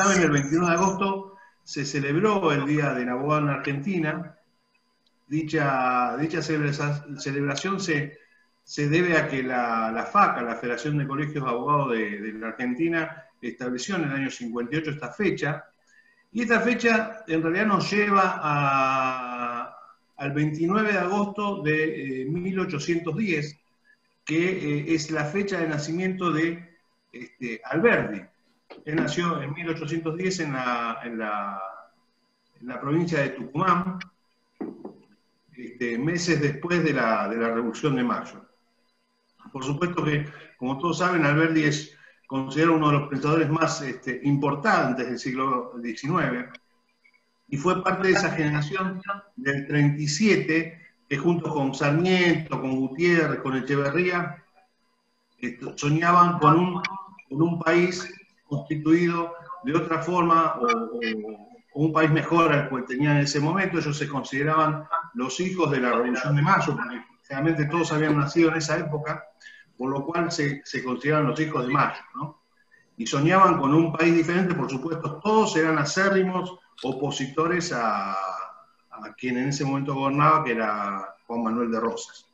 saben, el 21 de agosto se celebró el Día del Abogado en Argentina. Dicha celebración se debe a que la FACA, la Federación de Colegios de Abogados de la Argentina, estableció en el año 58 esta fecha, y esta fecha en realidad nos lleva al 29 de agosto de 1810, que es la fecha de nacimiento de Alberdi. Él nació en 1810 en la provincia de Tucumán, meses después de la Revolución de Mayo. Por supuesto que, como todos saben, Alberdi es considerado uno de los pensadores más importantes del siglo XIX, y fue parte de esa generación del 37, que junto con Sarmiento, con Gutiérrez, con Echeverría, soñaban con un país constituido de otra forma, o un país mejor al cual tenían en ese momento. Ellos se consideraban los hijos de la Revolución de Mayo, porque realmente todos habían nacido en esa época, por lo cual se consideraban los hijos de Mayo, ¿no? Y soñaban con un país diferente. Por supuesto, todos eran acérrimos opositores a quien en ese momento gobernaba, que era Juan Manuel de Rosas.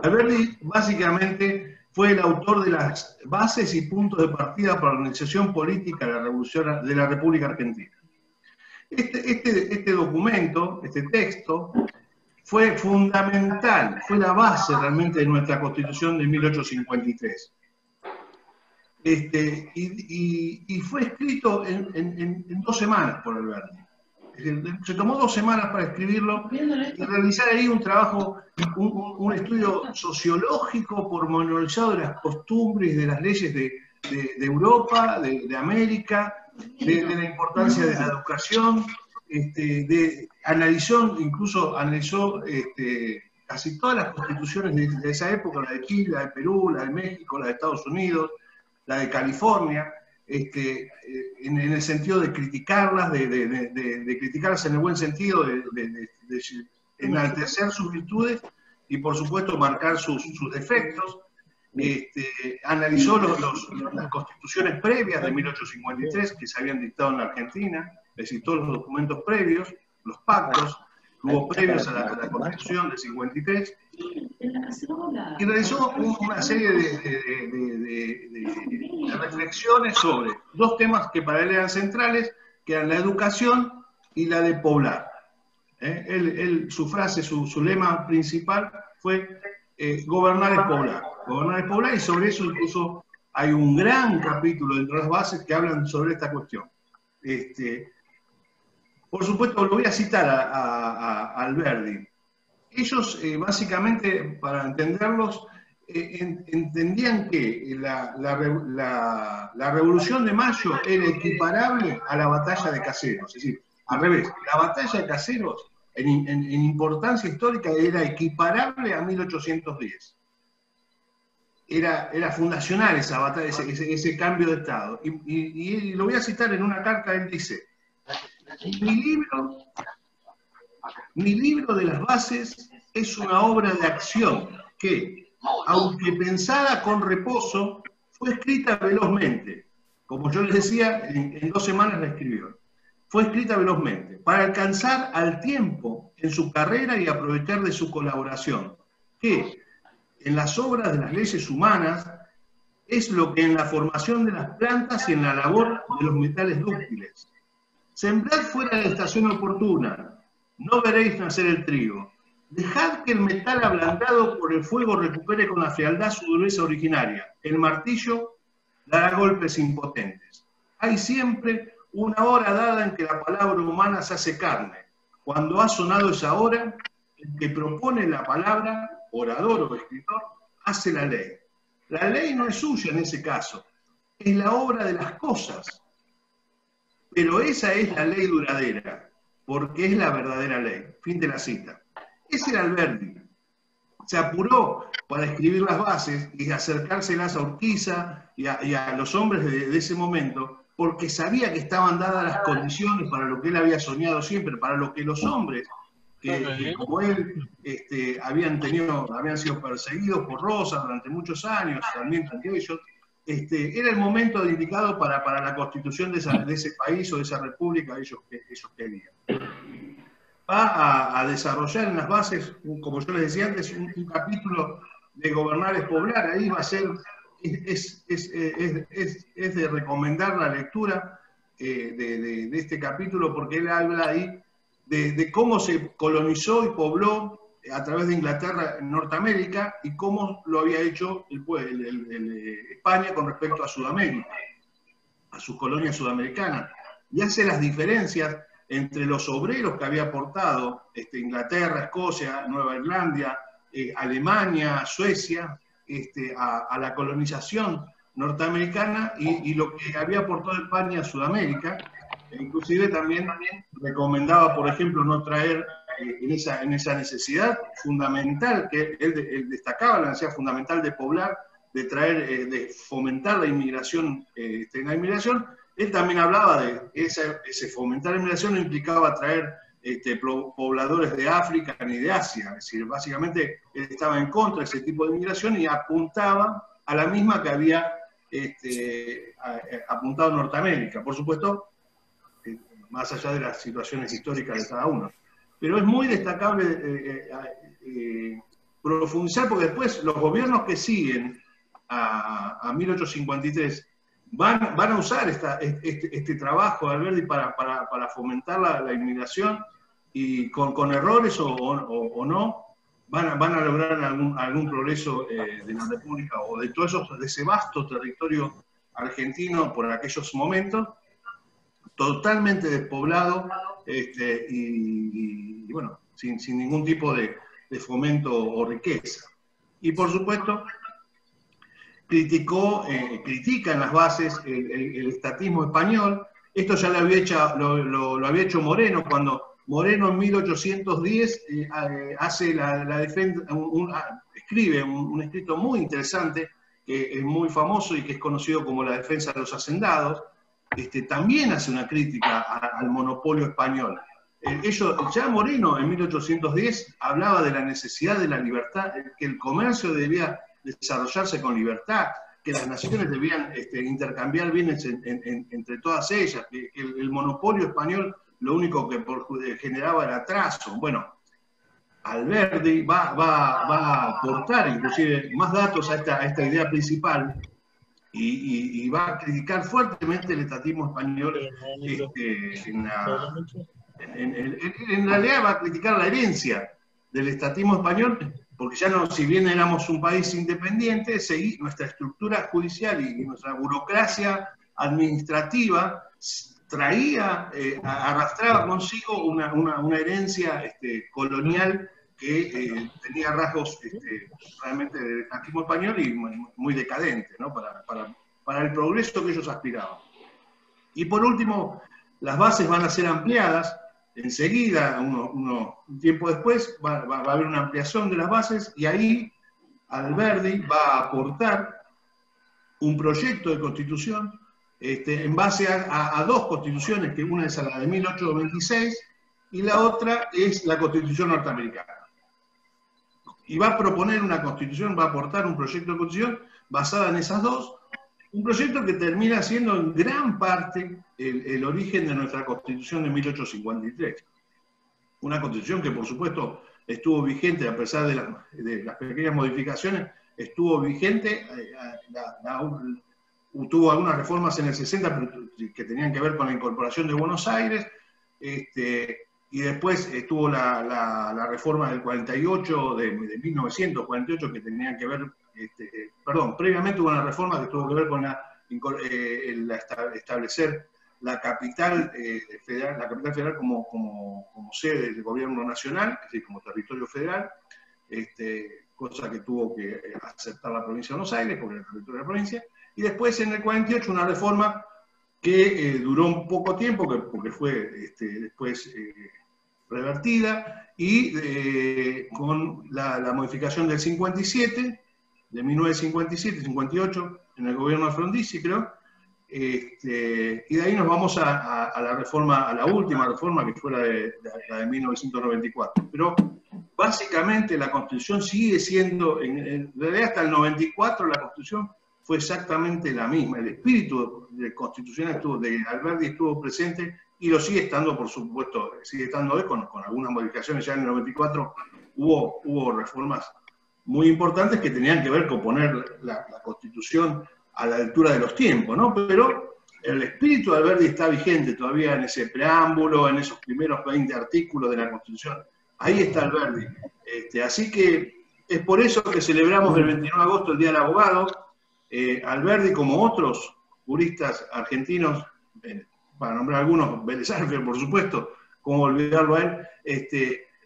Alberdi básicamente fue el autor de las bases y puntos de partida para la organización política de la República Argentina. Este documento, este texto, fue fundamental, fue la base realmente de nuestra Constitución de 1853. Y fue escrito en 2 semanas por Alberdi. Se tomó 2 semanas para escribirlo y realizar ahí un trabajo, un estudio sociológico pormenorizado de las costumbres y de las leyes de Europa, de América, de la importancia de la educación. Analizó casi todas las constituciones de esa época, la de Chile, la de Perú, la de México, la de Estados Unidos, la de California, en el sentido de criticarlas, de criticarlas en el buen sentido, de enaltecer sus virtudes y, por supuesto, marcar sus defectos. Analizó las constituciones previas de 1853 que se habían dictado en la Argentina, es decir, todos los documentos previos, los pactos que hubo previos a la Constitución del 53, y realizó una serie de reflexiones sobre 2 temas que para él eran centrales, que eran la educación y la de poblar. Su frase, su lema principal fue gobernar es poblar. Gobernar es poblar, y sobre eso incluso hay un gran capítulo dentro de las bases que hablan sobre esta cuestión. Por supuesto, lo voy a citar a Alberdi. Ellos, básicamente, para entenderlos, entendían que la Revolución de Mayo era equiparable a la batalla de Caseros. Es decir, al revés, la batalla de Caseros, en importancia histórica, era equiparable a 1810. Era fundacional esa batalla, ese cambio de Estado. Y lo voy a citar en una carta. Él dice: mi libro de las bases es una obra de acción que, aunque pensada con reposo, fue escrita velozmente. Como yo les decía, en 2 semanas la escribió. Fue escrita velozmente, para alcanzar al tiempo en su carrera y aprovechar de su colaboración, que en las obras de las leyes humanas es lo que en la formación de las plantas y en la labor de los metales dúctiles. Sembrad fuera de la estación oportuna, no veréis nacer el trigo. Dejad que el metal ablandado por el fuego recupere con la frialdad su dureza originaria. El martillo dará golpes impotentes. Hay siempre una hora dada en que la palabra humana se hace carne. Cuando ha sonado esa hora, el que propone la palabra, orador o escritor, hace la ley. La ley no es suya en ese caso, es la obra de las cosas. Pero esa es la ley duradera, porque es la verdadera ley. Fin de la cita. Ese era Alberdi. Se apuró para escribir las bases y acercárselas a Urquiza y a los hombres de ese momento, porque sabía que estaban dadas las condiciones para lo que él había soñado siempre, para lo que los hombres que como él habían sido perseguidos por Rosas durante muchos años, Sarmiento entre ellos, era el momento indicado para la constitución de ese país o de esa república que ellos querían. Va a desarrollar en las bases, como yo les decía antes, un capítulo de gobernar es poblar. Ahí va a ser, es de recomendar la lectura de este capítulo, porque él habla ahí de cómo se colonizó y pobló a través de Inglaterra en Norteamérica y cómo lo había hecho España con respecto a Sudamérica, a sus colonias sudamericanas. Y hace las diferencias entre los obreros que había aportado Inglaterra, Escocia, Nueva Irlanda, Alemania, Suecia, a la colonización norteamericana y lo que había aportado España a Sudamérica. Inclusive también recomendaba, por ejemplo, no traer en esa necesidad fundamental que él destacaba, la necesidad fundamental de poblar, de traer, de fomentar la inmigración. Él también hablaba de ese fomentar la inmigración, no implicaba traer pobladores de África ni de Asia, es decir, básicamente él estaba en contra de ese tipo de inmigración y apuntaba a la misma que había apuntado Norteamérica, por supuesto, más allá de las situaciones históricas de cada uno. Pero es muy destacable profundizar, porque después los gobiernos que siguen a 1853 van a usar este trabajo de Alberdi para fomentar la inmigración y con errores o no, van a lograr algún progreso de la República o de ese vasto territorio argentino por aquellos momentos, totalmente despoblado y bueno, sin ningún tipo de fomento o riqueza. Y por supuesto, critica en las bases el estatismo español. Esto ya lo había hecho Moreno, cuando Moreno en 1810 hace la defensa, escribe un escrito muy interesante, que es muy famoso y que es conocido como la defensa de los hacendados. También hace una crítica al monopolio español. Ya Moreno en 1810 hablaba de la necesidad de la libertad, que el comercio debía desarrollarse con libertad, que las naciones debían intercambiar bienes entre todas ellas, que el monopolio español lo único que generaba era atraso. Bueno, Alberdi va a aportar inclusive más datos a esta idea principal y va a criticar fuertemente el estatismo español. En realidad va a criticar la herencia del estatismo español, porque ya no, si bien éramos un país independiente, nuestra estructura judicial y nuestra burocracia administrativa arrastraba consigo una herencia colonial que tenía rasgos realmente del estatismo español y muy decadente, ¿no? para el progreso que ellos aspiraban. Y por último, las bases van a ser ampliadas. Enseguida, un tiempo después, va a haber una ampliación de las bases y ahí Alberdi va a aportar un proyecto de constitución en base a dos constituciones, que una es la de 1826 y la otra es la Constitución norteamericana. Y va a proponer una constitución, va a aportar un proyecto de constitución basada en esas dos, un proyecto que termina siendo en gran parte el origen de nuestra Constitución de 1853. Una Constitución que, por supuesto, estuvo vigente, a pesar de las pequeñas modificaciones, estuvo vigente, tuvo algunas reformas en el 60 que tenían que ver con la incorporación de Buenos Aires, y después estuvo la reforma del 48, de 1948, que tenían que ver, previamente hubo una reforma que tuvo que ver con establecer la capital federal como sede del gobierno nacional, es decir, como territorio federal, cosa que tuvo que aceptar la provincia de Buenos Aires, porque era el territorio de la provincia, y después en el 48 una reforma que duró un poco tiempo, porque fue después revertida, y con la modificación del 57, de 1957-58, en el gobierno de Frondizi, creo, y de ahí nos vamos a la reforma, a la última reforma, que fue la de 1994. Pero básicamente la Constitución sigue siendo, en realidad hasta el 94 la Constitución fue exactamente la misma. El espíritu constitucional de Alberdi estuvo presente y lo sigue estando, por supuesto, sigue estando hoy con algunas modificaciones. Ya en el 94 hubo reformas muy importantes que tenían que ver con poner la Constitución a la altura de los tiempos, ¿no? Pero el espíritu de Alberdi está vigente todavía en ese preámbulo, en esos primeros 20 artículos de la Constitución. Ahí está Alberdi. Así que es por eso que celebramos el 29 de agosto el Día del Abogado. Alberdi, como otros juristas argentinos, para nombrar algunos, Vélez Arfield, por supuesto, cómo olvidarlo a él,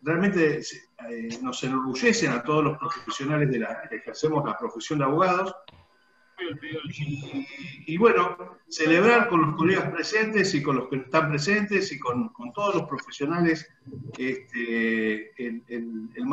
realmente nos enorgullecen a todos los profesionales que ejercemos la profesión de abogados. Y bueno, celebrar con los colegas presentes y con los que no están presentes y con todos los profesionales la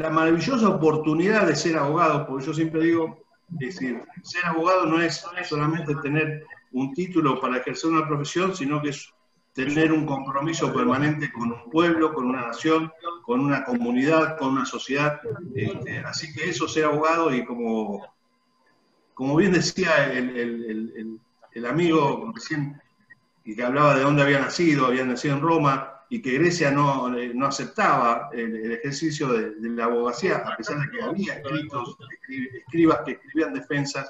maravillosa oportunidad de ser abogado, porque yo siempre digo, es decir, ser abogado no es solamente tener un título para ejercer una profesión, sino que es tener un compromiso permanente con un pueblo, con una nación, con una comunidad, con una sociedad. Así que eso, ser abogado, y como bien decía el amigo recién, y que hablaba de dónde había nacido en Roma, y que Grecia no aceptaba el ejercicio de la abogacía, a pesar de que había escribas que escribían defensas,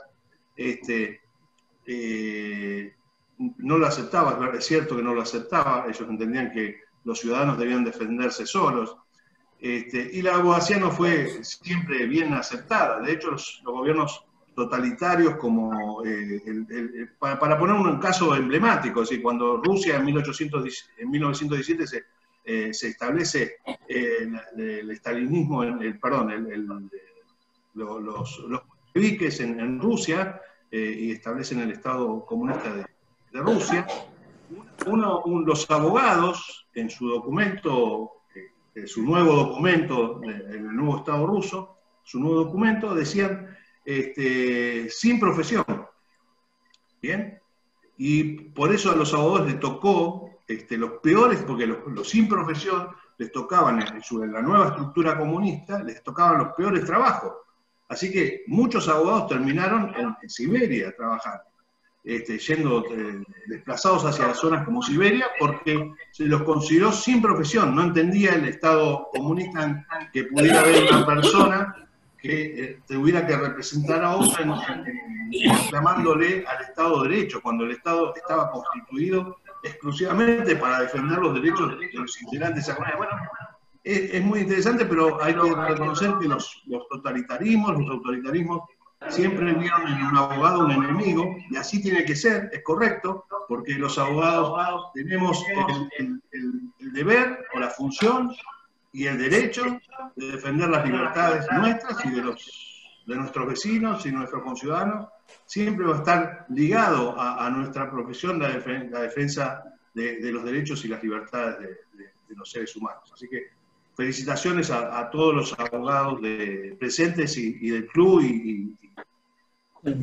no lo aceptaba, es cierto que no lo aceptaba, ellos entendían que los ciudadanos debían defenderse solos, y la abogacía no fue siempre bien aceptada. De hecho, los gobiernos totalitarios, como para poner un caso emblemático, es decir, cuando Rusia en 1917 se establece el estalinismo, los bolcheviques en Rusia, y establecen el Estado comunista de Rusia, los abogados, en su documento, su nuevo documento, el nuevo Estado ruso, su nuevo documento, decían sin profesión. ¿Bien? Y por eso a los abogados les tocó los peores, porque los sin profesión les tocaban en la nueva estructura comunista, les tocaban los peores trabajos. Así que muchos abogados terminaron en Siberia trabajando, yendo desplazados hacia zonas como Siberia, porque se los consideró sin profesión. No entendía el Estado comunista que pudiera haber una persona que tuviera que representar a otra reclamándole al Estado de Derecho, cuando el Estado estaba constituido exclusivamente para defender los derechos de los integrantes de esa comunidad. Bueno, es muy interesante, pero hay que reconocer que los totalitarismos, los autoritarismos, siempre vieron en un abogado un enemigo, y así tiene que ser, es correcto, porque los abogados tenemos el deber o la función y el derecho de defender las libertades nuestras y de nuestros vecinos y nuestros conciudadanos. Siempre va a estar ligado a nuestra profesión la defensa de los derechos y las libertades de los seres humanos. Así que felicitaciones a todos los abogados presentes y del club, y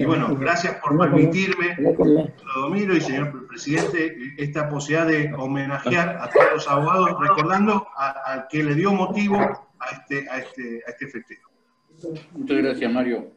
bueno, gracias por permitirme, Domiro y señor presidente, esta posibilidad de homenajear a todos los abogados, recordando al que le dio motivo a este festejo. Muchas gracias, Mario.